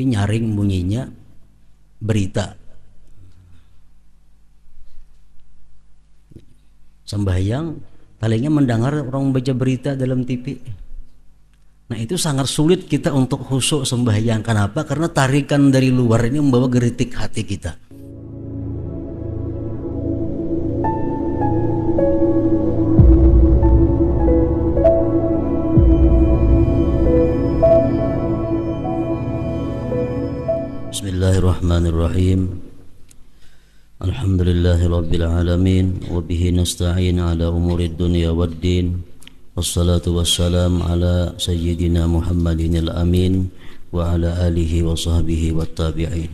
tapi nyaring bunyinya berita. Sembahyang palingnya mendengar orang baca berita dalam TV. Nah itu sangat sulit kita untuk khusyuk sembahyang. Kenapa? Karena tarikan dari luar ini membawa geritik hati kita. Bismillahirrahmanirrahim. Alhamdulillahi rabbil alamin wa bihi nasta'in ala umurid dunya waddin. Wassalatu wassalam ala sayyidina Muhammadin al-amin wa ala alihi wa sahbihi wa tabi'in.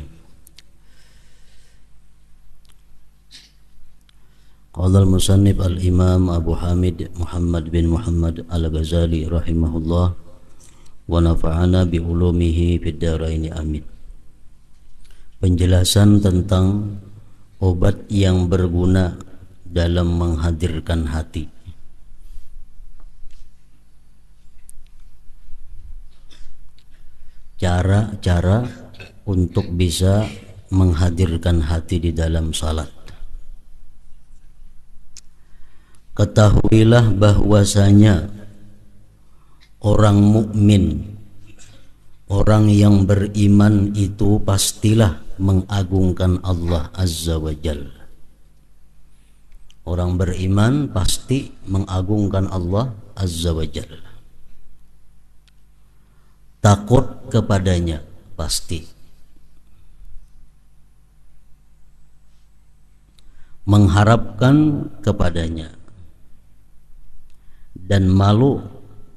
Qala al-musannif al-imam Abu Hamid Muhammad bin Muhammad al-Ghazali rahimahullah wa nafa'ana bi ulumihi fid dharain amin. Penjelasan tentang obat yang berguna dalam menghadirkan hati. Cara-cara untuk bisa menghadirkan hati di dalam salat. Ketahuilah bahwasanya orang mukmin, orang yang beriman itu pastilah mengagungkan Allah Azza wa Jalla. Orang beriman pasti mengagungkan Allah Azza wa Jalla. Takut kepadanya pasti. Mengharapkan kepadanya dan malu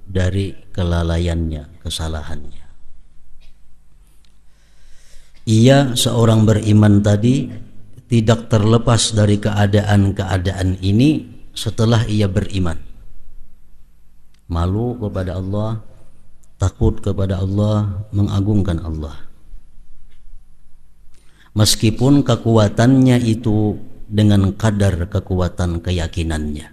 dari kelalaiannya, kesalahannya. Ia seorang beriman tadi tidak terlepas dari keadaan-keadaan ini setelah ia beriman. Malu kepada Allah, takut kepada Allah, mengagungkan Allah. Meskipun kekuatannya itu dengan kadar kekuatan keyakinannya.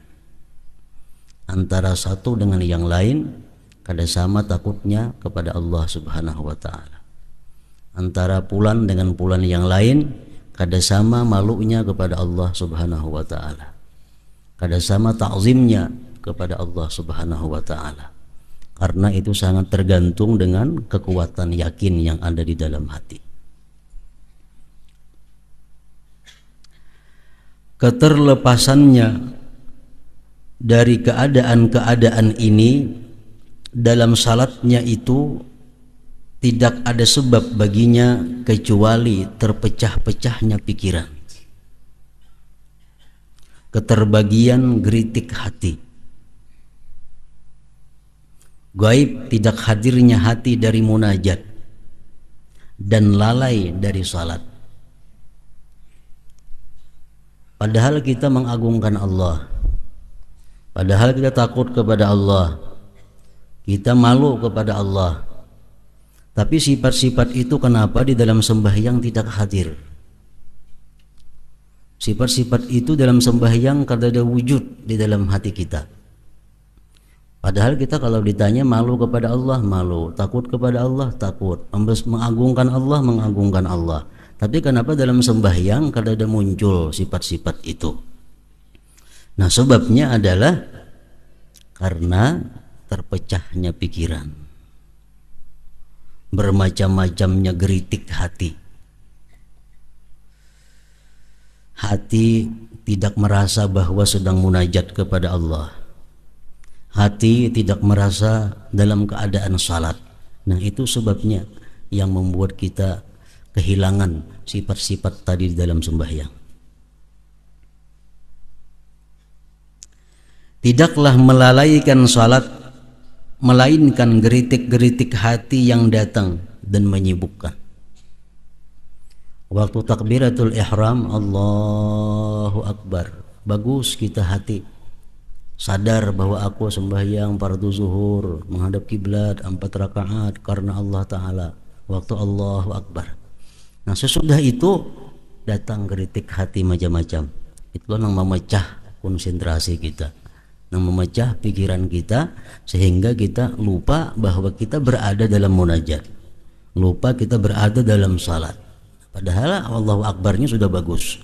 Antara satu dengan yang lain kada sama takutnya kepada Allah Subhanahu wa taala. Antara pulan dengan pulan yang lain kada sama malunya kepada Allah Subhanahu wa taala. Kada sama ta'zimnya kepada Allah Subhanahu wa taala. Karena itu sangat tergantung dengan kekuatan yakin yang ada di dalam hati. Keterlepasannya dari keadaan-keadaan ini dalam salatnya itu tidak ada sebab baginya kecuali terpecah-pecahnya pikiran, keterbagian geritik hati, gaib tidak hadirnya hati dari munajat, dan lalai dari salat. Padahal kita mengagungkan Allah, padahal kita takut kepada Allah, kita malu kepada Allah. Tapi sifat-sifat itu kenapa di dalam sembahyang tidak hadir? Sifat-sifat itu dalam sembahyang kada ada wujud di dalam hati kita. Padahal kita kalau ditanya malu kepada Allah, malu. Takut kepada Allah, takut. Mengagungkan Allah, mengagungkan Allah. Tapi kenapa dalam sembahyang kada ada muncul sifat-sifat itu? Nah sebabnya adalah karena terpecahnya pikiran, bermacam-macamnya geritik hati. Hati tidak merasa bahwa sedang munajat kepada Allah. Hati tidak merasa dalam keadaan salat. Nah itu sebabnya yang membuat kita kehilangan sifat-sifat tadi di dalam sembahyang. Tidaklah melalaikan salat, melainkan geritik-geritik hati yang datang dan menyibukkan. Waktu takbiratul ihram, Allahu Akbar, bagus kita hati sadar bahwa aku sembahyang fardu zuhur menghadap kiblat 4 rakaat karena Allah Ta'ala. Waktu Allahu Akbar. Nah sesudah itu datang geritik hati macam-macam. Itulah yang memecah konsentrasi kita, yang memecah pikiran kita, sehingga kita lupa bahwa kita berada dalam munajat, lupa kita berada dalam salat. Padahal Allahu Akbarnya sudah bagus.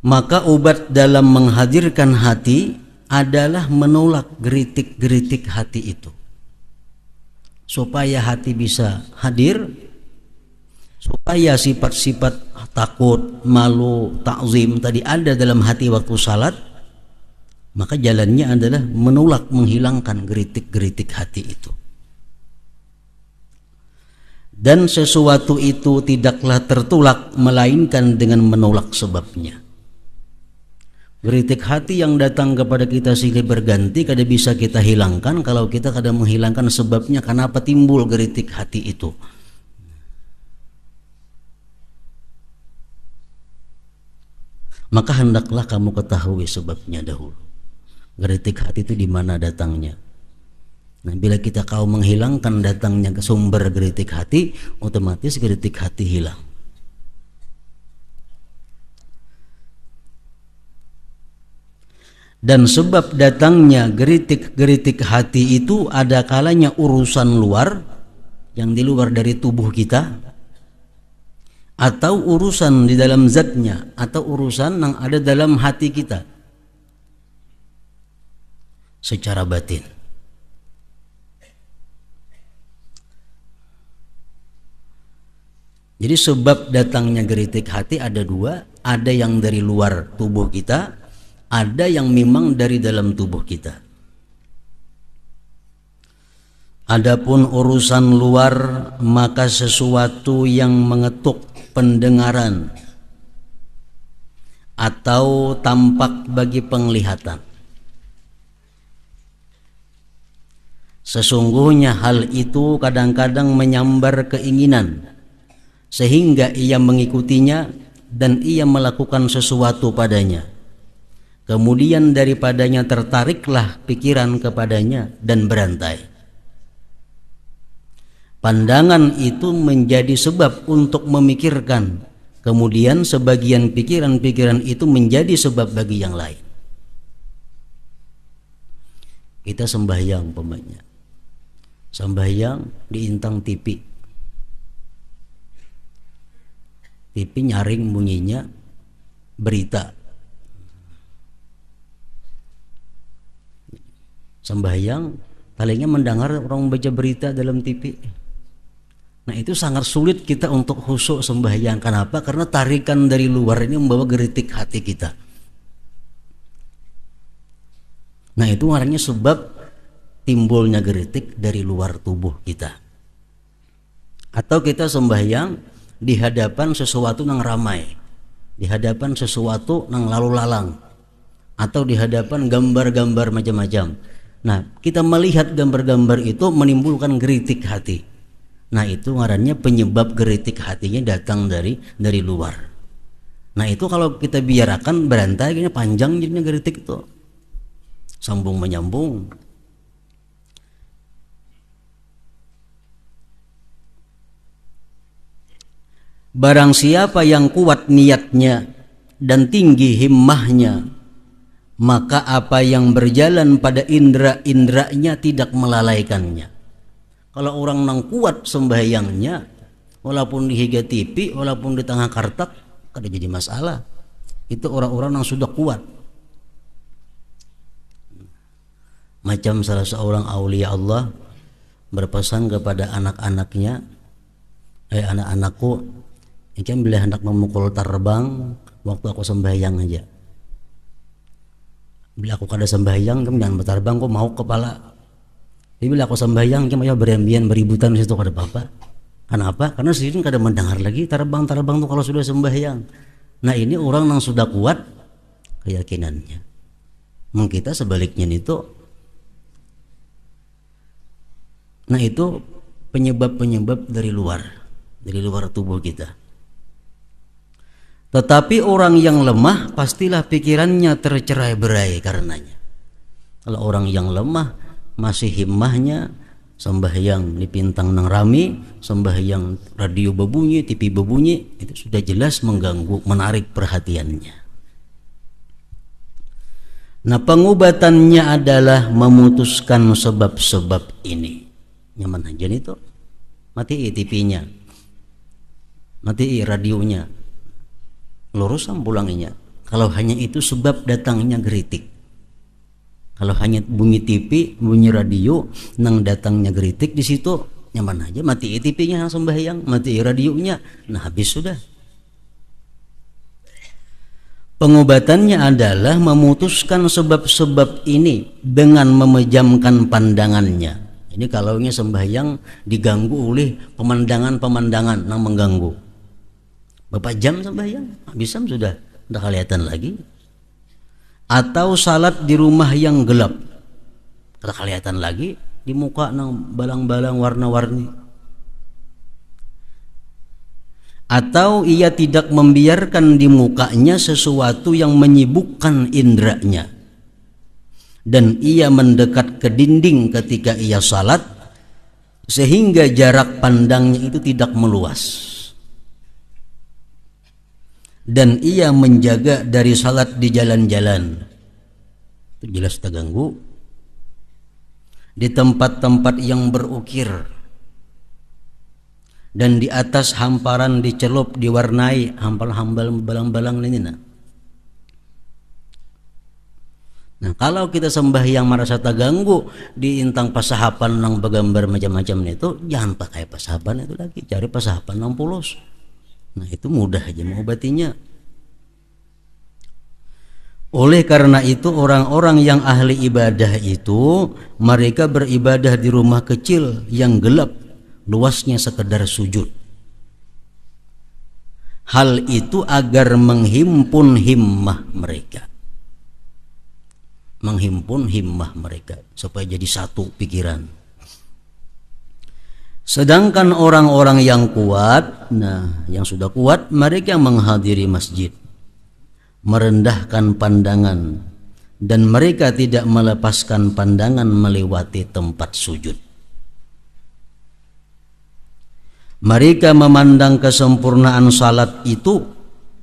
Maka obat dalam menghadirkan hati adalah menolak geritik-geritik hati itu. Supaya hati bisa hadir, supaya sifat-sifat takut, malu, takzim tadi ada dalam hati waktu salat, maka jalannya adalah menolak, menghilangkan geritik-geritik hati itu. Dan sesuatu itu tidaklah tertolak melainkan dengan menolak sebabnya. Geritik hati yang datang kepada kita silih berganti, kada bisa kita hilangkan kalau kita kada menghilangkan sebabnya, kenapa timbul geritik hati itu. Maka hendaklah kamu ketahui sebabnya dahulu. Geritik hati itu di mana datangnya. Nah, bila kita kau menghilangkan datangnya ke sumber geritik hati, otomatis geritik hati hilang. Dan sebab datangnya geritik-geritik hati itu ada kalanya urusan luar yang di luar dari tubuh kita, atau urusan di dalam zatnya, atau urusan yang ada dalam hati kita secara batin. Jadi sebab datangnya geritik hati ada dua, ada yang dari luar tubuh kita, ada yang memang dari dalam tubuh kita. Adapun urusan luar, maka sesuatu yang mengetuk pendengaran atau tampak bagi penglihatan. Sesungguhnya hal itu kadang-kadang menyambar keinginan sehingga ia mengikutinya dan ia melakukan sesuatu padanya. Kemudian daripadanya tertariklah pikiran kepadanya dan berantai. Pandangan itu menjadi sebab untuk memikirkan. Kemudian sebagian pikiran-pikiran itu menjadi sebab bagi yang lain. Kita sembahyang umpamanya. Sembahyang diintang TV. TV nyaring bunyinya berita. Sembahyang palingnya mendengar orang baca berita dalam TV. Nah, itu sangat sulit kita untuk khusyuk sembahyang. Kenapa? Karena tarikan dari luar ini membawa geritik hati kita. Nah, itu artinya sebab timbulnya geritik dari luar tubuh kita. Atau kita sembahyang di hadapan sesuatu yang ramai, di hadapan sesuatu yang lalu lalang, atau di hadapan gambar-gambar macam-macam. Nah, kita melihat gambar-gambar itu menimbulkan geritik hati. Nah, itu ngarannya penyebab geritik hatinya datang dari luar. Nah, itu kalau kita biarkan berantai, kayaknya panjang jadinya geritik itu, sambung menyambung. Barang siapa yang kuat niatnya dan tinggi himmahnya, maka apa yang berjalan pada indera-inderanya tidak melalaikannya. Kalau orang nang kuat sembahyangnya, walaupun di higa TV, walaupun di tengah kartak, kada jadi masalah. Itu orang-orang yang sudah kuat. Macam salah seorang aulia Allah berpesan kepada anak-anaknya, anak-anakku, ini bila hendak memukul terbang, waktu aku sembahyang aja. Bila aku kada sembahyang, kamu jangan berterbang, kok mau kepala. Jadi bila aku sembahyang, kamu ya berembian beributan situ kada apa-apa. Kenapa? Karena sini kada mendengar lagi terbang tuh kalau sudah sembahyang. Nah, ini orang yang sudah kuat keyakinannya. Kita sebaliknya itu. Nah, itu penyebab-penyebab dari luar tubuh kita. Tetapi orang yang lemah pastilah pikirannya tercerai-berai karenanya. Kalau orang yang lemah masih himmahnya sembahyang di pintang nang rami, sembahyang radio berbunyi, TV berbunyi, itu sudah jelas mengganggu, menarik perhatiannya. Nah, pengobatannya adalah memutuskan sebab-sebab ini. nyaman aja itu, mati TV-nya, mati radionya, lurusan pulanginya. Kalau hanya itu sebab datangnya geritik. Kalau hanya bunyi TV, bunyi radio, nang datangnya geritik, di situ nyaman aja, mati TV-nya sembahyang, mati radionya, nah habis sudah. Pengobatannya adalah memutuskan sebab-sebab ini dengan memejamkan pandangannya. Ini kalaunya sembahyang diganggu oleh pemandangan-pemandangan yang mengganggu. Bapak jam sembahyang, habis jam sudah tidak kelihatan lagi. Atau salat di rumah yang gelap, tidak kelihatan lagi, di muka nang balang-balang warna-warni. Atau ia tidak membiarkan di mukanya sesuatu yang menyibukkan indranya, dan ia mendekat ke dinding ketika ia salat sehingga jarak pandangnya itu tidak meluas, dan ia menjaga dari salat di jalan-jalan, itu jelas terganggu, di tempat-tempat yang berukir, dan di atas hamparan dicelup diwarnai hampal-hampal balang-balang ini. Nah, kalau kita sembahyang merasa terganggu di intang pasahapan yang bergambar macam-macam itu, jangan pakai pasahapan itu lagi, cari pasahapan yang polos. Nah, itu mudah aja mengobatinya. Oleh karena itu orang-orang yang ahli ibadah itu, mereka beribadah di rumah kecil yang gelap, luasnya sekedar sujud. Hal itu agar menghimpun himmah mereka, supaya jadi satu pikiran. Sedangkan orang-orang yang kuat, nah yang sudah kuat, mereka menghadiri masjid, merendahkan pandangan, dan mereka tidak melepaskan pandangan melewati tempat sujud. Mereka memandang kesempurnaan salat itu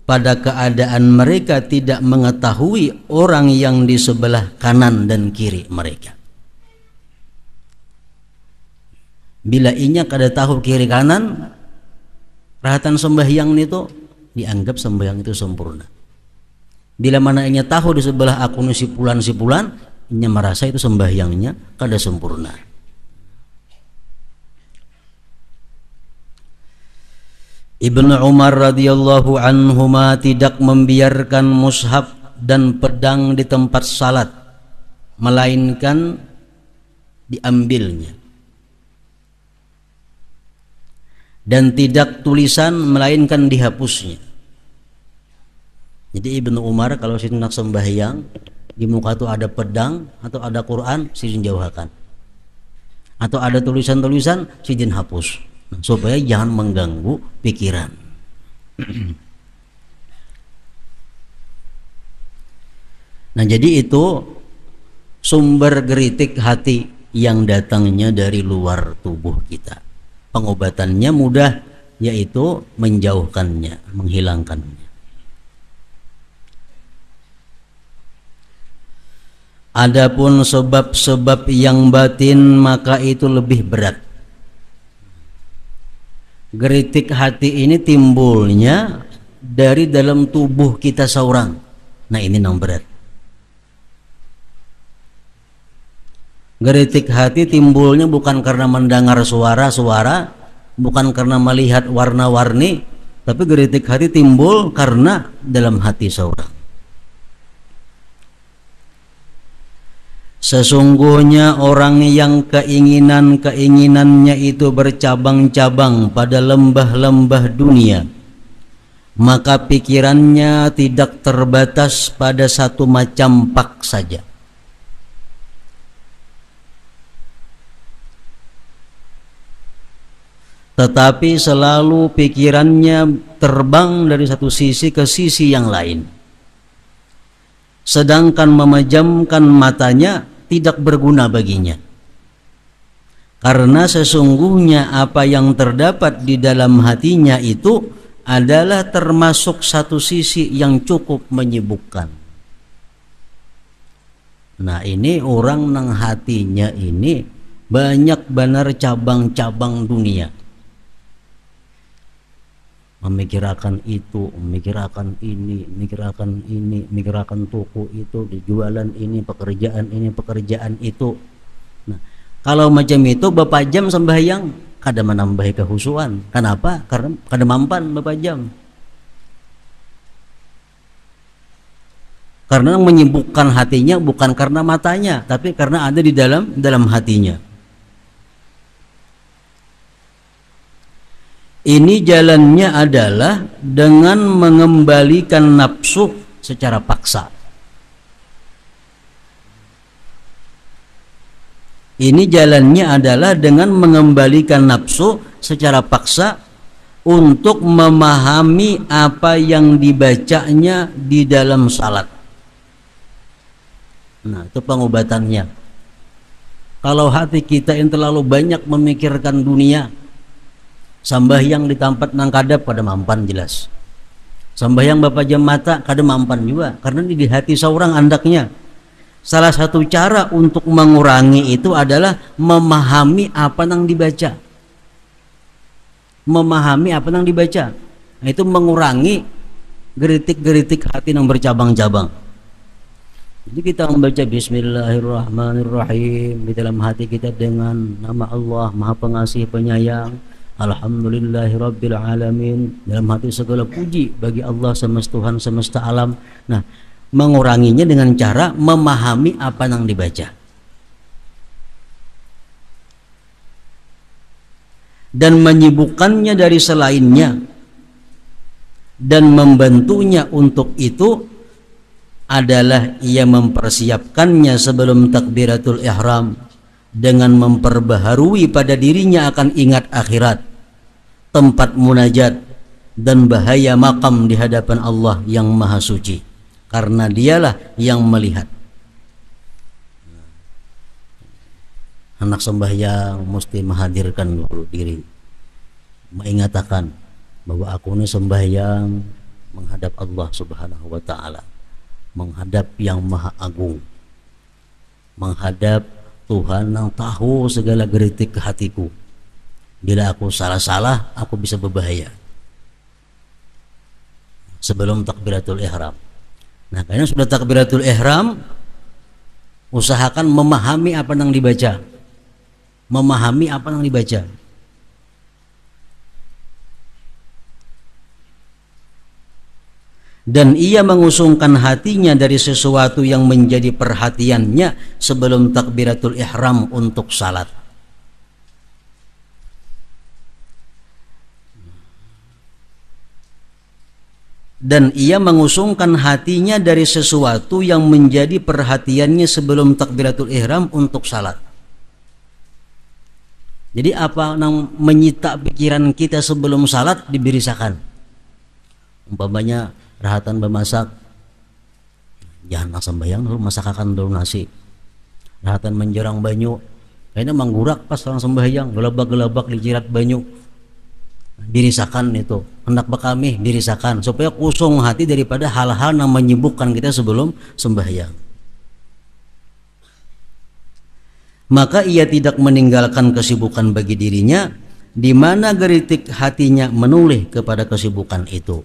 pada keadaan mereka tidak mengetahui orang yang di sebelah kanan dan kiri mereka. Bila inya kada tahu kiri kanan, perhatian sembahyang itu dianggap sembahyang itu sempurna. Bila mana inya tahu di sebelah aku si pulan, inya merasa itu sembahyangnya kada sempurna. Ibnu Umar radhiyallahu anhuma tidak membiarkan mushaf dan pedang di tempat salat, melainkan diambilnya, dan tidak tulisan melainkan dihapusnya. Jadi Ibnu Umar kalau hendak sembahyang di muka itu ada pedang atau ada Quran, sidin jauhkan, atau ada tulisan-tulisan, sidin hapus, supaya jangan mengganggu pikiran. Nah, jadi itu sumber geritik hati yang datangnya dari luar tubuh kita. Pengobatannya mudah, yaitu menjauhkannya, menghilangkannya. Adapun sebab-sebab yang batin, maka itu lebih berat. Geritik hati ini timbulnya dari dalam tubuh kita seorang. Nah, ini yang berat. Geritik hati timbulnya bukan karena mendengar suara-suara, bukan karena melihat warna-warni, tapi geritik hati timbul karena dalam hati seorang. Sesungguhnya orang yang keinginannya itu bercabang-cabang pada lembah-lembah dunia, maka pikirannya tidak terbatas pada satu macam pak saja. Tetapi selalu pikirannya terbang dari satu sisi ke sisi yang lain. Sedangkan memejamkan matanya tidak berguna baginya, karena sesungguhnya apa yang terdapat di dalam hatinya itu adalah termasuk satu sisi yang cukup menyibukkan. Nah, ini orang nang hatinya ini banyak benar cabang-cabang dunia. Memikirkan itu, memikirkan ini, memikirkan toko itu, jualan ini, pekerjaan itu. Nah, kalau macam itu Bapak jam sembahyang kada menambah kehusuan. Kenapa? Karena kada mampan Bapak jam. Karena menyibukkan hatinya bukan karena matanya, tapi karena ada di dalam hatinya. Ini jalannya adalah dengan mengembalikan nafsu secara paksa. Ini jalannya adalah dengan mengembalikan nafsu secara paksa untuk memahami apa yang dibacanya di dalam salat. Nah, itu pengobatannya. Kalau hati kita yang terlalu banyak memikirkan dunia, sambahyang di tempat nang kadap pada mampan jelas. Sambahyang Bapak jam mata kada mampan juga karena di hati seorang andaknya. Salah satu cara untuk mengurangi itu adalah memahami apa yang dibaca. Memahami apa yang dibaca. Nah, itu mengurangi geritik-geritik hati yang bercabang-cabang. Jadi kita membaca Bismillahirrahmanirrahim di dalam hati kita dengan nama Allah Maha Pengasih Penyayang. Alhamdulillahirabbil alamin. Dalam hati segala puji bagi Allah Tuhan semesta alam. Nah, menguranginya dengan cara memahami apa yang dibaca dan menyibukkannya dari selainnya dan membantunya untuk itu adalah ia mempersiapkannya sebelum takbiratul ihram dengan memperbaharui pada dirinya akan ingat akhirat, tempat munajat dan bahaya makam di hadapan Allah yang maha suci, karena dialah yang melihat. Anak sembahyang mesti menghadirkan dulu diri, mengatakan bahwa aku ini sembahyang menghadap Allah Subhanahu wa ta'ala, menghadap yang maha agung, menghadap Tuhan yang tahu segala geritik ke hatiku. Bila aku salah-salah, aku bisa berbahaya. Sebelum takbiratul ihram. Nah, karena sudah takbiratul ihram, usahakan memahami apa yang dibaca. Memahami apa yang dibaca. Dan ia mengusungkan hatinya dari sesuatu yang menjadi perhatiannya sebelum takbiratul ihram untuk salat. Dan ia mengusungkan hatinya dari sesuatu yang menjadi perhatiannya sebelum takbiratul ihram untuk salat. Jadi apa yang menyita pikiran kita sebelum salat dibirisakan. Umpamanya rahatan bermasak, jangan sembahyang dulu, masakakan dulu nasi. Rahatan menjerang banyu, kayaknya manggurak pas orang sembahyang, gelabak-gelabak dijirat banyu. Dirisakan itu, hendak bekami dirisakan supaya kosong hati daripada hal-hal yang menyibukkan kita sebelum sembahyang. Maka ia tidak meninggalkan kesibukan bagi dirinya, di mana geritik hatinya menoleh kepada kesibukan itu.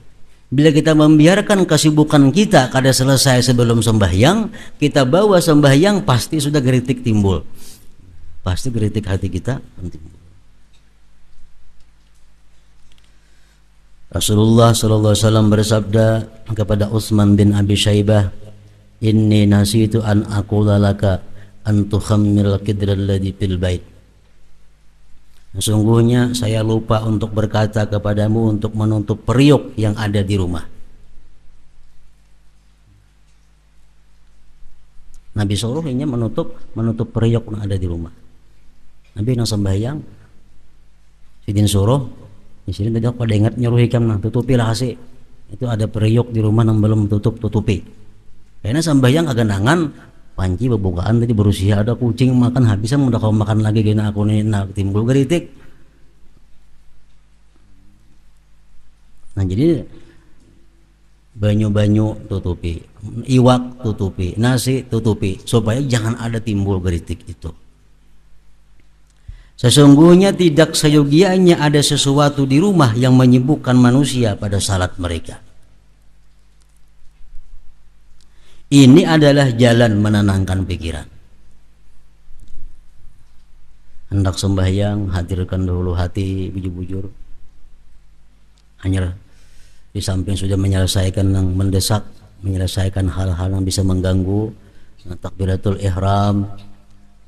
Bila kita membiarkan kesibukan kita kada selesai sebelum sembahyang, kita bawa sembahyang pasti sudah geritik timbul. Pasti geritik hati kita timbul. Rasulullah sallallahu alaihi wasallam bersabda kepada Utsman bin Abi Syaibah, "Inni nasitu an aqula laka an tukhammil qidral ladzi fil bait." Sesungguhnya saya lupa untuk berkata kepadamu untuk menutup periuk yang ada di rumah. Nabi suruh ini menutup periuk yang ada di rumah. Nabi nang sembahyang sidin suruh di sini tadi aku pada ingat nyuruh hikam nah tutupilah kasih. Itu ada periuk di rumah yang belum tutupi. Karena sembahyang agak nangan panci bebukaan tadi berusia ada kucing makan habisan udah kau makan lagi gini aku nih nah timbul geritik. Nah jadi banyu-banyu tutupi, iwak tutupi, nasi tutupi supaya jangan ada timbul geritik itu. Sesungguhnya tidak seyogianya ada sesuatu di rumah yang menyibukkan manusia pada salat mereka. Ini adalah jalan menenangkan pikiran. Hendak sembahyang, hadirkan dahulu hati bujur-bujur. Hanya di samping sudah menyelesaikan yang mendesak, menyelesaikan hal-hal yang bisa mengganggu, takbiratul ihram,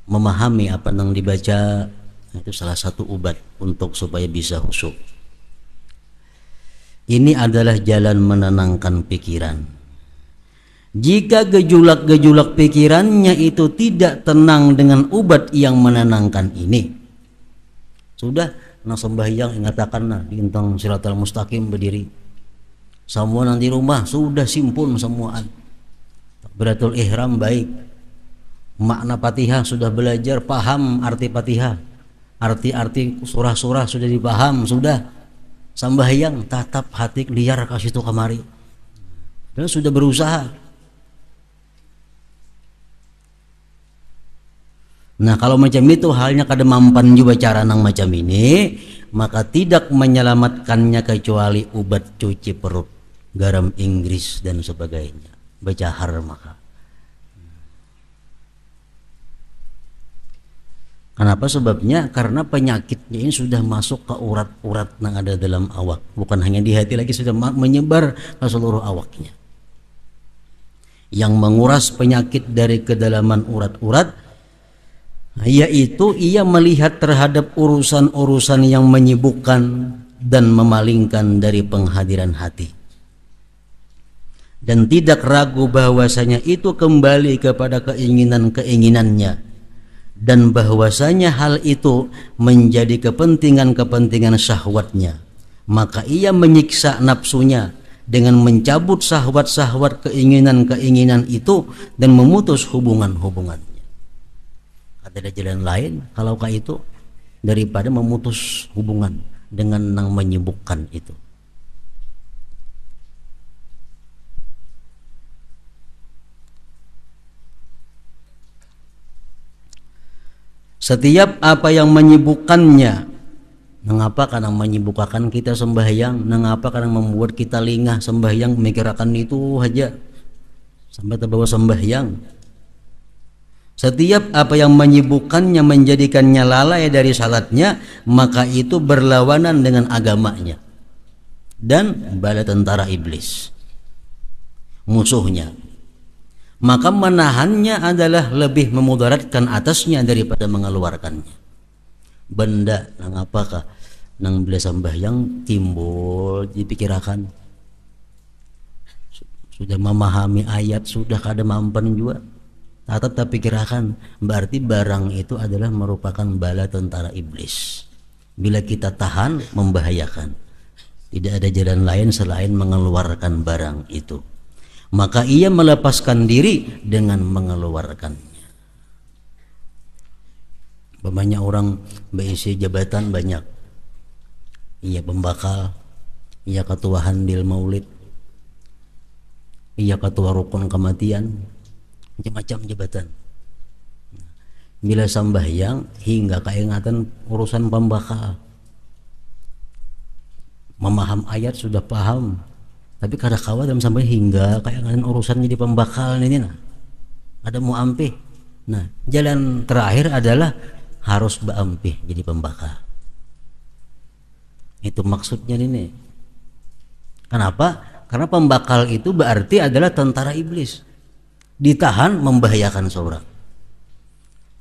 memahami apa yang dibaca, itu salah satu obat untuk supaya bisa khusyuk. Ini adalah jalan menenangkan pikiran. Jika gejolak-gejolak pikirannya itu tidak tenang dengan obat yang menenangkan ini, sudah nak sembahyang ingatakan di siratal mustaqim berdiri. Semua nanti rumah sudah simpun semuaan. Takbiratul ihram baik. Makna Fatihah sudah belajar, paham arti Fatihah. Arti-arti surah-surah sudah dipaham, sudah. Sembahyang tatap hati liar ke situ kemari. Dan sudah berusaha. Nah, kalau macam itu halnya kada mampan juga cara nang macam ini, maka tidak menyelamatkannya kecuali obat cuci perut, garam Inggris dan sebagainya, becahar maka. Kenapa sebabnya? Karena penyakitnya ini sudah masuk ke urat-urat yang ada dalam awak, bukan hanya di hati lagi, sudah menyebar ke seluruh awaknya. Yang menguras penyakit dari kedalaman urat-urat, yaitu ia melihat terhadap urusan-urusan yang menyibukkan dan memalingkan dari penghadiran hati, dan tidak ragu bahwasanya itu kembali kepada keinginan-keinginannya, dan bahwasanya hal itu menjadi kepentingan-kepentingan syahwatnya. Maka ia menyiksa nafsunya dengan mencabut syahwat-syahwat keinginan-keinginan itu dan memutus hubungan-hubungannya. Ada jalan lain kalau kayak itu daripada memutus hubungan dengan yang menyibukkan itu. Setiap apa yang menyibukkannya, mengapa karena menyibukkan kita sembahyang, mengapa karena membuat kita lingah sembahyang, memikirkan itu aja sampai terbawa sembahyang. Setiap apa yang menyibukkannya, menjadikannya lalai dari salatnya, maka itu berlawanan dengan agamanya dan bala tentara iblis, musuhnya. Maka menahannya adalah lebih memudaratkan atasnya daripada mengeluarkannya. Benda nang apakah nang bila sembahyang timbul dipikirkan, sudah memahami ayat, sudah kada mampan juga, tetap pikirkan, berarti barang itu adalah merupakan bala tentara iblis. Bila kita tahan, membahayakan. Tidak ada jalan lain selain mengeluarkan barang itu. Maka ia melepaskan diri dengan mengeluarkannya. Banyak orang berisi jabatan banyak. Ia pembakal, ia ketua handil maulid, ia ketua rukun kematian, macam-macam jabatan. Bila sembahyang hingga keingatan urusan pembakal, memaham ayat sudah paham, tapi kada kawat dalam sampai hingga keingatan urusan jadi pembakal ini nah, ada mau ampih. Nah, jalan terakhir adalah harus berampih jadi pembakal. Itu maksudnya ini. Kenapa? Karena pembakal itu berarti adalah tentara iblis. Ditahan membahayakan seorang.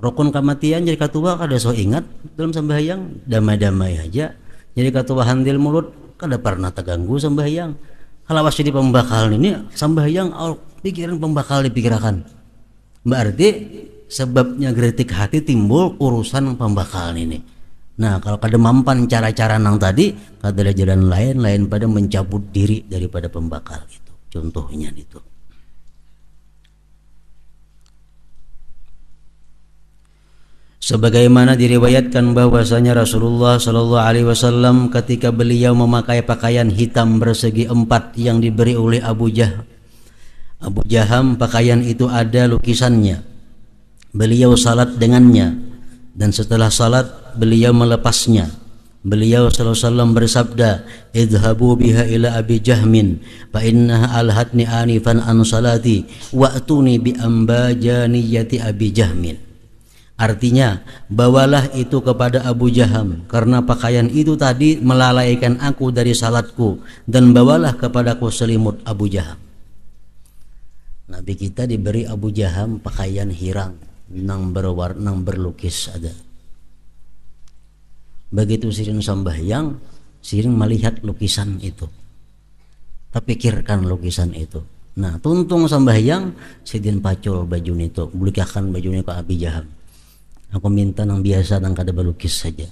Rukun kematian jadi ketua kada so ingat dalam sembahyang, damai-damai aja. Jadi ketua handil mulut kada pernah terganggu sembahyang. Kalau jadi pembakal ini sembahyang pikiran pembakal dipikirkan. Berarti sebabnya geritik hati timbul urusan pembakal ini. Nah, kalau kada mampan cara-cara nang tadi, kada ada jalan lain pada mencabut diri daripada pembakal itu. Contohnya itu. Sebagaimana diriwayatkan bahwasanya Rasulullah Shallallahu Alaihi Wasallam ketika beliau memakai pakaian hitam bersegi empat yang diberi oleh Abu Jaham, pakaian itu ada lukisannya. Beliau salat dengannya, dan setelah salat beliau melepasnya. Beliau sallallahu alaihi wasallam bersabda, "Idhabu biha ila Abi Jahmin fa innaha alhatni anifan an salati wa'tuni bi ambajaniyati Abi Jahmin." Artinya, bawalah itu kepada Abu Jaham karena pakaian itu tadi melalaikan aku dari salatku, dan bawalah kepadaku selimut Abu Jaham. Nabi kita diberi Abu Jaham pakaian hirang nang berlukis ada. Begitu sirin sambahyang, sirin melihat lukisan itu, terpikirkan lukisan itu. Nah, tuntung sambahyang, sidin pacul baju itu, belikan bajunya ke Abi Jaham. Aku minta nang biasa nang kada berlukis saja.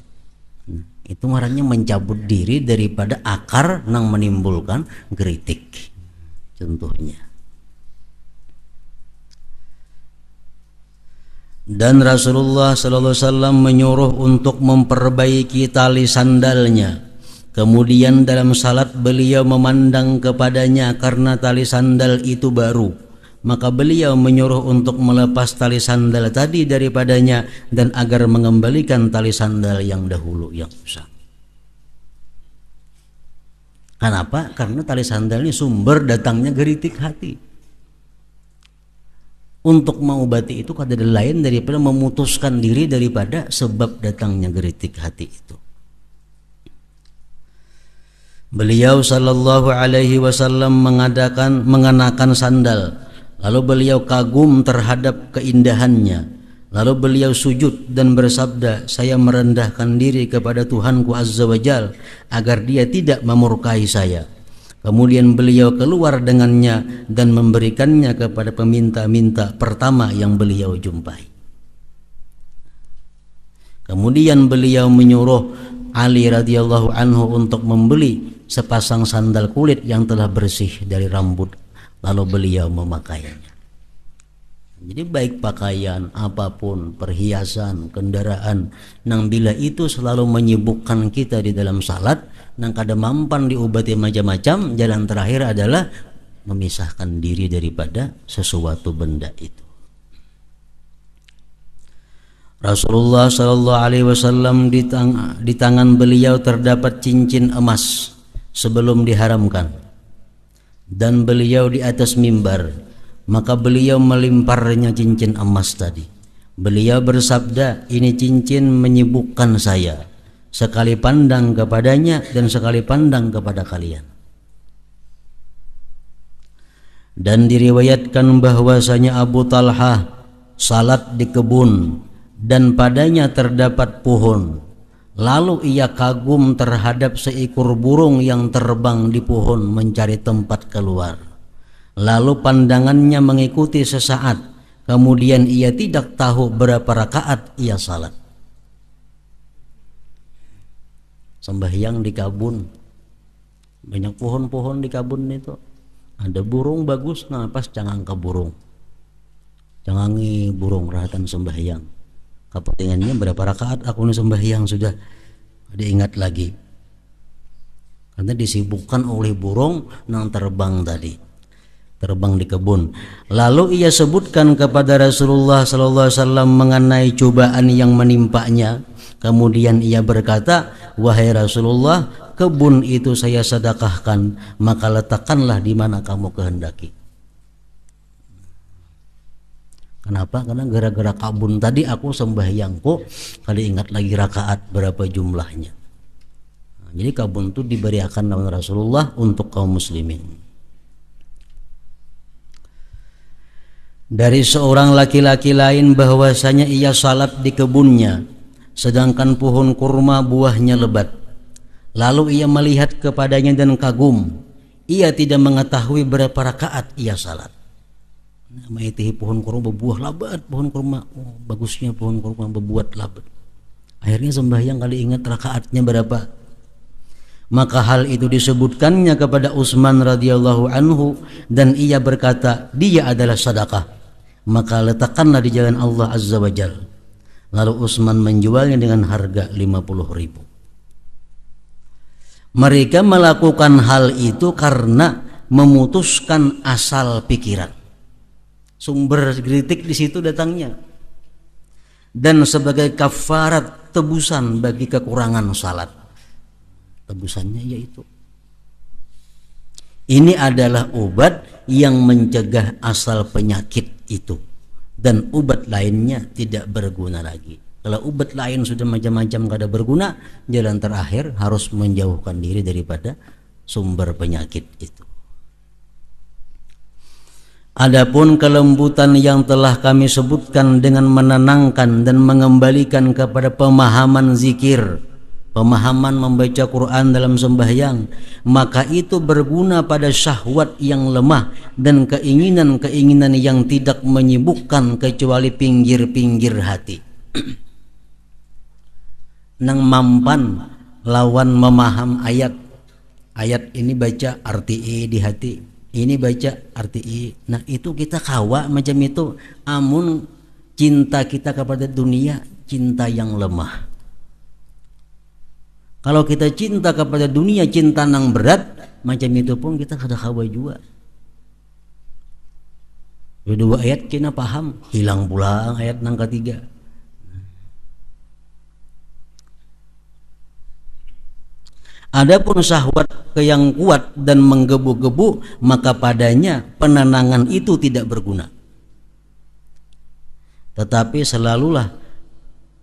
Nah, itu ngarannya mencabut diri daripada akar nang menimbulkan geritik. Contohnya. Dan Rasulullah sallallahu alaihi wasallam menyuruh untuk memperbaiki tali sandalnya. Kemudian dalam salat beliau memandang kepadanya karena tali sandal itu baru. Maka beliau menyuruh untuk melepas tali sandal tadi daripadanya dan agar mengembalikan tali sandal yang dahulu yang rusak. Kenapa? Karena tali sandal ini sumber datangnya geritik hati. Untuk mengobati itu kada lain daripada memutuskan diri daripada sebab datangnya geritik hati itu. Beliau sallallahu alaihi wasallam mengenakan sandal, lalu beliau kagum terhadap keindahannya, lalu beliau sujud dan bersabda, "Saya merendahkan diri kepada Tuhanku Azza wa Jal agar dia tidak memurkai saya." Kemudian beliau keluar dengannya dan memberikannya kepada peminta-minta pertama yang beliau jumpai. Kemudian beliau menyuruh Ali radhiyallahu anhu untuk membeli sepasang sandal kulit yang telah bersih dari rambut, lalu beliau memakainya. Jadi baik pakaian, apapun, perhiasan, kendaraan, nang bila itu selalu menyibukkan kita di dalam salat, nang kada mampan diobati macam-macam, jalan terakhir adalah memisahkan diri daripada sesuatu benda itu. Rasulullah sallallahu alaihi wasallam di tangan beliau terdapat cincin emas sebelum diharamkan, dan beliau di atas mimbar. Maka beliau melimparnya cincin emas tadi. Beliau bersabda, "Ini cincin menyibukkan saya, sekali pandang kepadanya dan sekali pandang kepada kalian." Dan diriwayatkan bahwasanya Abu Talhah salat di kebun dan padanya terdapat pohon. Lalu ia kagum terhadap seekor burung yang terbang di pohon mencari tempat keluar. Lalu pandangannya mengikuti sesaat, kemudian ia tidak tahu berapa rakaat ia salat. Sembahyang di kabun, banyak pohon-pohon di kabun itu. Ada burung bagus, nah pas cangang ke burung, cangangi burung rahatan sembahyang. Kepentingannya berapa rakaat aku nih sembahyang sudah diingat lagi, karena disibukkan oleh burung nang terbang tadi. Terbang di kebun. Lalu ia sebutkan kepada Rasulullah sallallahu alaihi wasallam mengenai cobaan yang menimpanya. Kemudian ia berkata, "Wahai Rasulullah, kebun itu saya sedekahkan, maka letakkanlah di mana kamu kehendaki." Kenapa? Karena gara-gara kebun tadi aku sembahyang kok kali ingat lagi rakaat berapa jumlahnya. Jadi kebun itu diberikan oleh Rasulullah untuk kaum muslimin. Dari seorang laki-laki lain bahwasanya ia salat di kebunnya, sedangkan pohon kurma buahnya lebat. Lalu ia melihat kepadanya dan kagum. Ia tidak mengetahui berapa rakaat ia salat. Maitihi pohon kurma berbuah lebat, pohon kurma, oh, bagusnya pohon kurma berbuat lebat. Akhirnya sembahyang kali ingat rakaatnya berapa. Maka hal itu disebutkannya kepada Utsman radhiyallahu anhu dan ia berkata, "Dia adalah sedekah. Maka letakkanlah di jalan Allah Azza wa Jal." Lalu Utsman menjualnya dengan harga 50.000. Mereka melakukan hal itu karena memutuskan asal pikiran. Sumber kritik di situ datangnya. dan sebagai kafarat, tebusan bagi kekurangan salat. Tebusannya yaitu ini adalah obat yang mencegah asal penyakit itu, dan obat lainnya tidak berguna lagi. Kalau obat lain sudah macam-macam kada berguna, jalan terakhir harus menjauhkan diri daripada sumber penyakit itu. Adapun kelembutan yang telah kami sebutkan dengan menenangkan dan mengembalikan kepada pemahaman zikir, pemahaman membaca Quran dalam sembahyang, maka itu berguna pada syahwat yang lemah dan keinginan-keinginan yang tidak menyibukkan kecuali pinggir-pinggir hati. Nang mampan lawan memaham ayat. Ayat ini baca arti di hati, ini baca arti. Nah itu kita kawa macam itu. Amun cinta kita kepada dunia, cinta yang lemah. Kalau kita cinta kepada dunia, cinta nang berat, macam itu pun kita kada kawa juga. Dua ayat kena paham, hilang pula ayat nang ketiga. Adapun syahwat yang kuat dan menggebu-gebu, maka padanya penenangan itu tidak berguna. Tetapi selalulah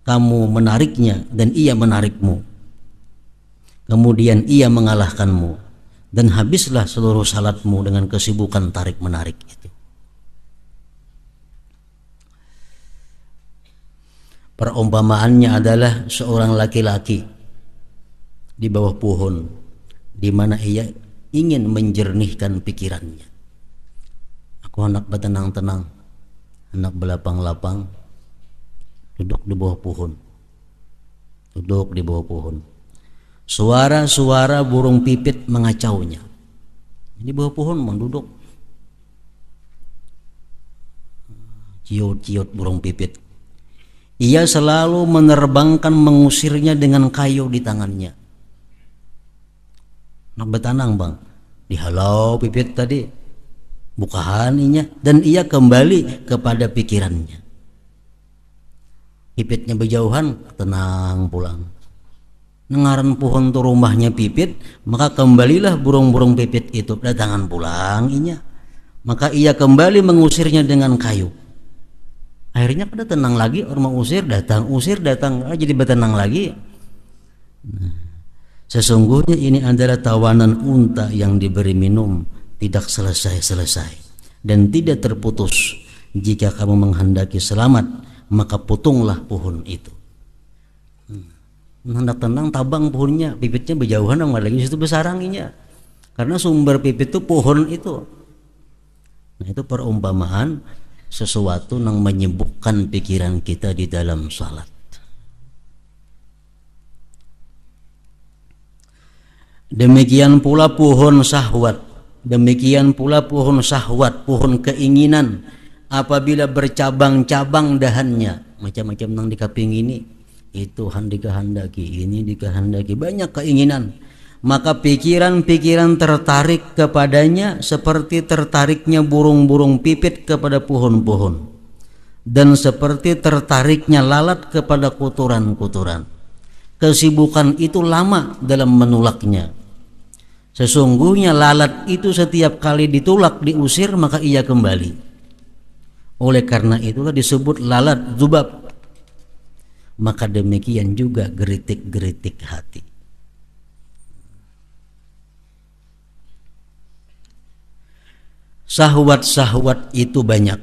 kamu menariknya dan ia menarikmu. Kemudian ia mengalahkanmu, dan habislah seluruh salatmu dengan kesibukan tarik-menarik itu. Perumpamaannya adalah seorang laki-laki di bawah pohon, di mana ia ingin menjernihkan pikirannya. Aku hendak bertenang-tenang, hendak berlapang-lapang, duduk di bawah pohon, duduk di bawah pohon. Suara-suara burung pipit mengacaunya. Di bawah pohon menduduk, ciut-ciut burung pipit. Ia selalu menerbangkan, mengusirnya dengan kayu di tangannya. Nak bertanang bang, dihalau pipit tadi, bukahan inya, dan ia kembali kepada pikirannya. Pipitnya berjauhan, tenang pulang. Nengaran pohon tu rumahnya pipit, maka kembalilah burung-burung pipit itu, datangan pulang inya. Maka ia kembali mengusirnya dengan kayu. Akhirnya pada tenang lagi, orang usir datang, jadi bertenang lagi. Nah, sesungguhnya ini adalah tawanan unta yang diberi minum, tidak selesai-selesai dan tidak terputus. Jika kamu menghendaki selamat, maka potonglah pohon itu. Hendak tenang, tabang pohonnya, pipitnya berjauhan sama lagi situ besaranginya. Karena sumber pipit itu pohon itu. Nah itu perumpamaan sesuatu yang menyibukkan pikiran kita di dalam salat. Demikian pula pohon syahwat, demikian pula pohon syahwat, pohon keinginan, apabila bercabang-cabang dahannya, macam-macam nang dikaping ini, itu dikehendaki, ini dikehendaki, banyak keinginan, maka pikiran-pikiran tertarik kepadanya seperti tertariknya burung-burung pipit kepada pohon-pohon, dan seperti tertariknya lalat kepada kotoran-kotoran. Kesibukan itu lama dalam menulaknya. Sesungguhnya lalat itu setiap kali ditulak, diusir, maka ia kembali. Oleh karena itulah disebut lalat zubab. Maka demikian juga geritik-geritik hati. Syahwat-syahwat itu banyak,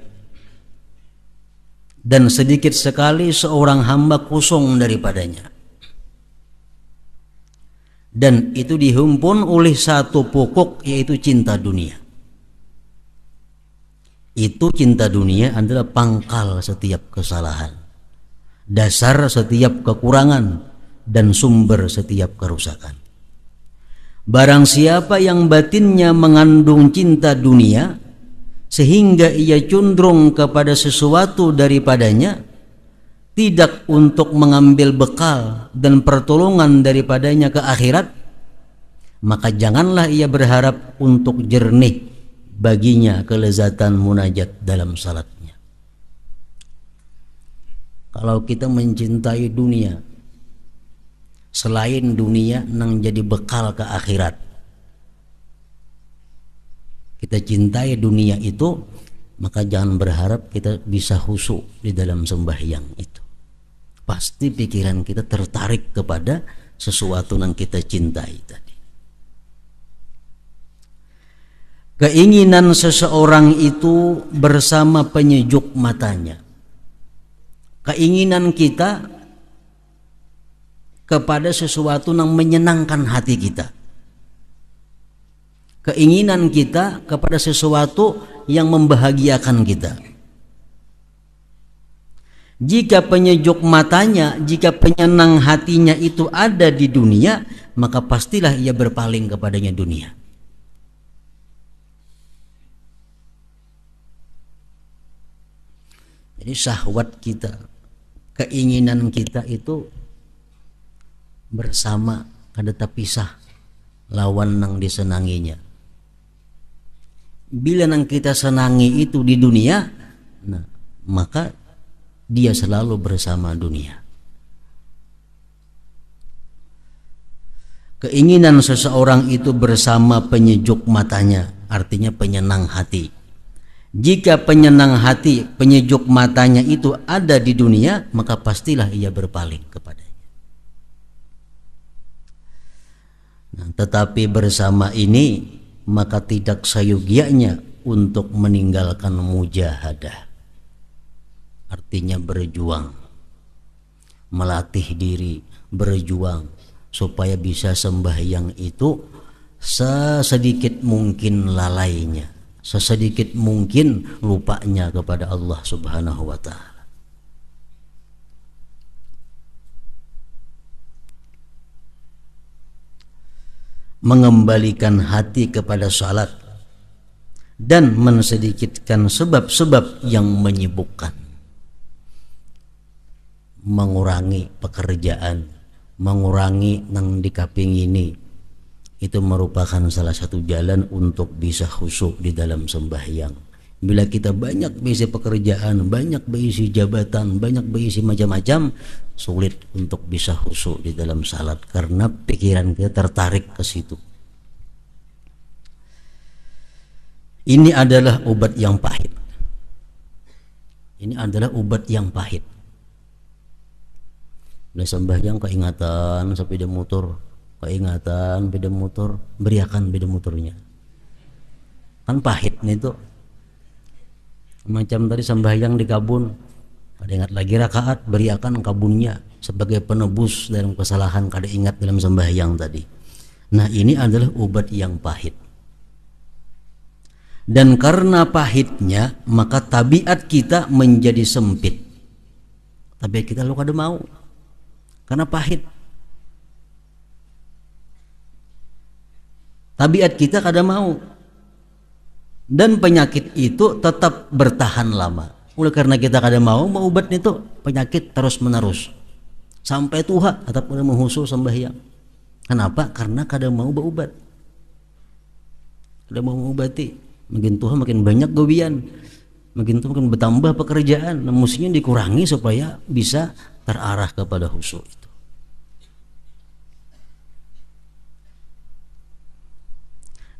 dan sedikit sekali seorang hamba kosong daripadanya. Dan itu dihimpun oleh satu pokok, yaitu cinta dunia. Itu cinta dunia adalah pangkal setiap kesalahan, dasar setiap kekurangan, dan sumber setiap kerusakan. Barang siapa yang batinnya mengandung cinta dunia, sehingga ia condong kepada sesuatu daripadanya, tidak untuk mengambil bekal dan pertolongan daripadanya ke akhirat, maka janganlah ia berharap untuk jernih baginya kelezatan munajat dalam salatnya. kalau kita mencintai dunia selain dunia nang jadi bekal ke akhirat, kita cintai dunia itu, maka jangan berharap kita bisa khusyuk di dalam sembahyang itu. Pasti pikiran kita tertarik kepada sesuatu yang kita cintai tadi. Keinginan seseorang itu bersama penyejuk matanya. Keinginan kita kepada sesuatu yang menyenangkan hati kita. Keinginan kita kepada sesuatu yang membahagiakan kita. Jika penyejuk matanya, jika penyenang hatinya itu ada di dunia, maka pastilah ia berpaling kepadanya dunia. Jadi syahwat kita, keinginan kita itu bersama kada terpisah lawan nang disenanginya. Bila nang kita senangi itu di dunia, nah, maka dia selalu bersama dunia. Keinginan seseorang itu bersama penyejuk matanya, artinya penyenang hati. Jika penyenang hati, penyejuk matanya itu ada di dunia, maka pastilah ia berpaling kepadanya. Nah, tetapi bersama ini maka tidak sayogianya untuk meninggalkan mujahadah, artinya berjuang, melatih diri, berjuang supaya bisa sembahyang itu sesedikit mungkin lalainya, sesedikit mungkin lupanya kepada Allah Subhanahu wa ta'ala. Mengembalikan hati kepada salat dan mensedikitkan sebab-sebab yang menyibukkan, mengurangi pekerjaan, mengurangi nang dikapingini, itu merupakan salah satu jalan untuk bisa khusyuk di dalam sembahyang. Bila kita banyak berisi pekerjaan, banyak berisi jabatan, banyak berisi macam-macam, sulit untuk bisa khusyuk di dalam salat karena pikiran kita tertarik ke situ. Ini adalah obat yang pahit. Ini adalah obat yang pahit. Bila sembahyang keingatan sepeda motor, keingatan sepeda motor, beriakan sepeda motornya. Kan pahit nih tuh. Macam tadi sembahyang di kabun, kada ingat lagi rakaat, beriakan kabunnya sebagai penebus dalam kesalahan kada ingat dalam sembahyang tadi. Nah, ini adalah obat yang pahit. Dan karena pahitnya, maka tabiat kita menjadi sempit. Tabiat kita lo kada mau, karena pahit. Tabiat kita kada mau. Dan penyakit itu tetap bertahan lama. Oleh karena kita kada mau obat itu, penyakit terus menerus sampai tua tetap kada menghusu sembahyang. Kenapa? Karena kada mau berobat, kada mau mengobati. Makin tua makin banyak gobian, makin tua makin bertambah pekerjaan. Nah, mestinya dikurangi supaya bisa terarah kepada khusyuk itu.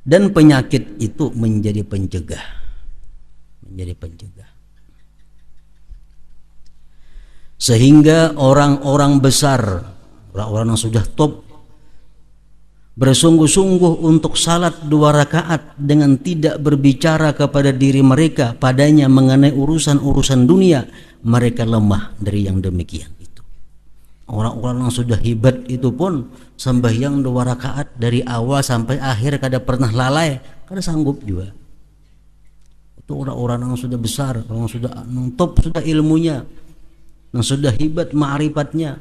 Dan penyakit itu menjadi pencegah, sehingga orang-orang besar, orang-orang yang sudah top, bersungguh-sungguh untuk salat 2 rakaat dengan tidak berbicara kepada diri mereka padanya mengenai urusan-urusan dunia, mereka lemah dari yang demikian itu. Orang-orang yang sudah hebat itu pun sembahyang 2 rakaat dari awal sampai akhir kada pernah lalai, kada sanggup juga. Itu orang-orang yang sudah besar, orang yang sudah top sudah ilmunya, yang sudah hebat ma'rifatnya.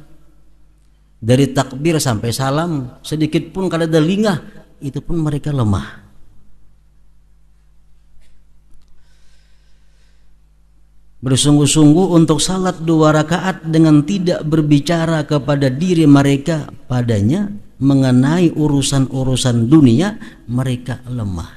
Dari takbir sampai salam sedikit pun kada ada lingah, itu pun mereka lemah. Bersungguh-sungguh untuk salat 2 rakaat dengan tidak berbicara kepada diri mereka padanya mengenai urusan-urusan dunia, mereka lemah.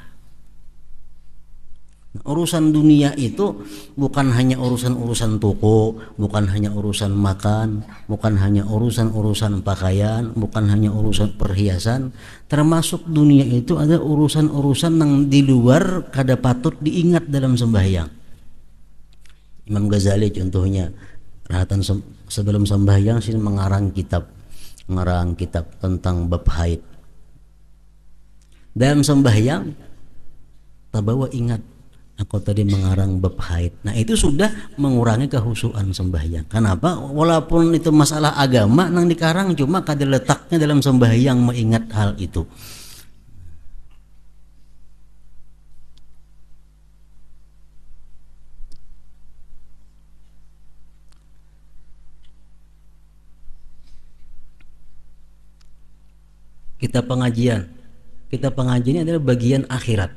Urusan dunia itu bukan hanya urusan-urusan toko, bukan hanya urusan makan, bukan hanya urusan-urusan pakaian, bukan hanya urusan perhiasan. Termasuk dunia itu ada urusan-urusan yang di luar kada patut diingat dalam sembahyang. Imam Ghazali contohnya, sebelum sembahyang sih mengarang kitab tentang bab haid. Dalam sembahyang tabawa ingat, aku tadi mengarang bab haid. Nah itu sudah mengurangi kehusuan sembahyang. Kenapa? Walaupun itu masalah agama nang dikarang, cuma kada letaknya dalam sembahyang mengingat hal itu. Kita pengajian ini adalah bagian akhirat,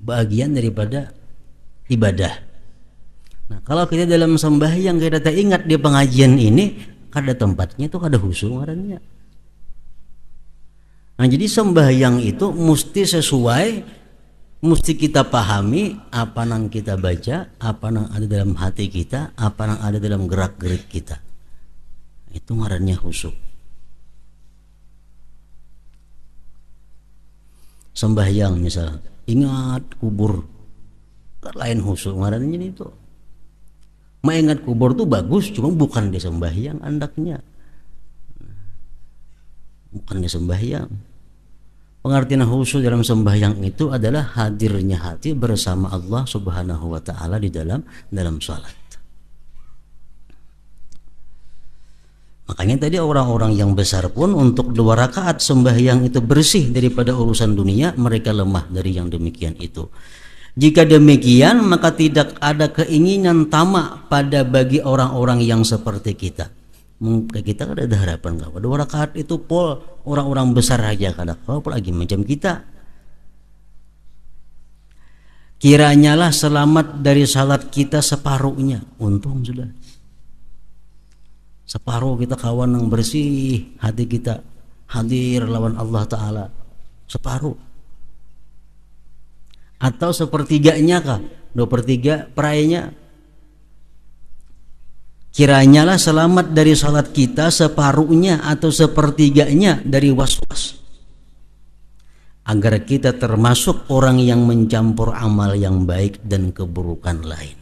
bagian daripada ibadah. Nah, kalau kita dalam sembahyang kita tak ingat di pengajian ini, kada tempatnya itu kada khusyuk ngarannya. Nah, jadi sembahyang itu mesti kita pahami apa yang kita baca, apa yang ada dalam hati kita, apa yang ada dalam gerak-gerik kita. Itu ngarannya khusyuk. Sembahyang misal ingat kubur, lain khusyuk ngarannya itu. Mengingat kubur itu bagus, cuma bukan di sembahyang andaknya, bukan di sembahyang. Pengertian khusyuk dalam sembahyang itu adalah hadirnya hati bersama Allah Subhanahu wa taala di dalam salat. Makanya tadi orang-orang yang besar pun untuk 2 rakaat sembahyang itu bersih daripada urusan dunia, mereka lemah dari yang demikian itu. Jika demikian, maka tidak ada keinginan tamak bagi orang-orang yang seperti kita. Mungkin kita ada harapan kau 2 rakaat itu pol orang-orang besar aja kada kau apalagi macam kita. Kiranya lah selamat dari salat kita separuhnya, untung sudah. Separuh kita kawan yang bersih, hati kita hadir lawan Allah Ta'ala, separuh. Atau sepertiganya kah? 2/3 perayanya. Kiranya lah selamat dari salat kita separuhnya atau sepertiganya dari was-was, agar kita termasuk orang yang mencampur amal yang baik dan keburukan lain.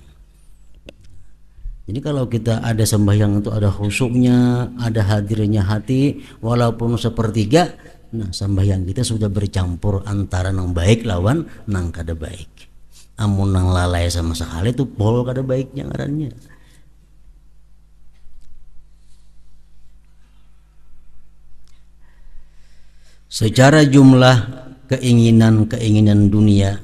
Jadi kalau kita ada sembahyang itu ada khusyuknya, ada hadirnya hati walaupun sepertiga, nah sembahyang kita sudah bercampur antara nang baik lawan nang kada baik. Amun nang lalai sama sekali itu pol kada baiknya ngarannya. Secara jumlah keinginan-keinginan dunia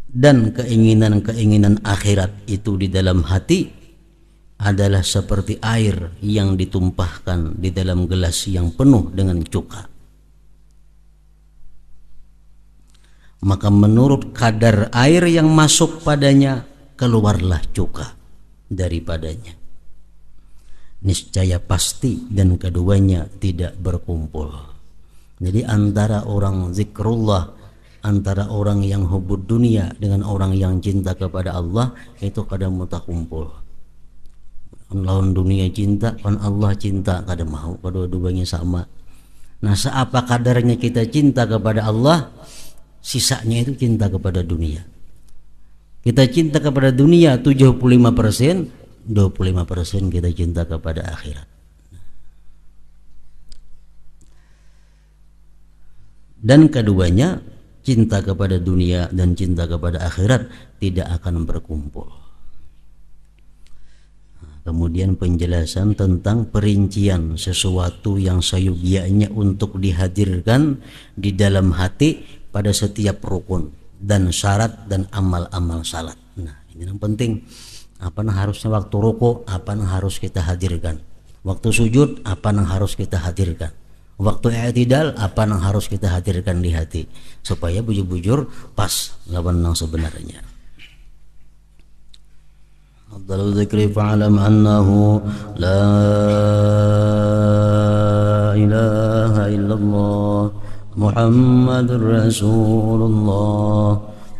dan keinginan-keinginan akhirat itu di dalam hati adalah seperti air yang ditumpahkan di dalam gelas yang penuh dengan cuka. Maka menurut kadar air yang masuk padanya, keluarlah cuka daripadanya. Niscaya pasti dan keduanya tidak berkumpul. Jadi antara orang zikrullah, antara orang yang hubud dunia dengan orang yang cinta kepada Allah itu kadang mutakumpul. Lawan dunia cinta, kan Allah cinta, kada mau kedua-duanya sama. Nah, seapa kadarnya kita cinta kepada Allah, sisanya itu cinta kepada dunia. Kita cinta kepada dunia 75%, 25% kita cinta kepada akhirat. Dan keduanya, cinta kepada dunia dan cinta kepada akhirat tidak akan berkumpul. Kemudian penjelasan tentang perincian sesuatu yang sayogianya untuk dihadirkan di dalam hati pada setiap rukun dan syarat dan amal-amal salat. Nah, ini yang penting. Apa yang harusnya waktu ruku, apa yang harus kita hadirkan. Waktu sujud, apa yang harus kita hadirkan. Waktu i'tidal, apa yang harus kita hadirkan di hati supaya bujur-bujur pas lawan yang sebenarnya. Afdalul dzikri fa'lam annahu la ilaha illallah Muhammadur Rasulullah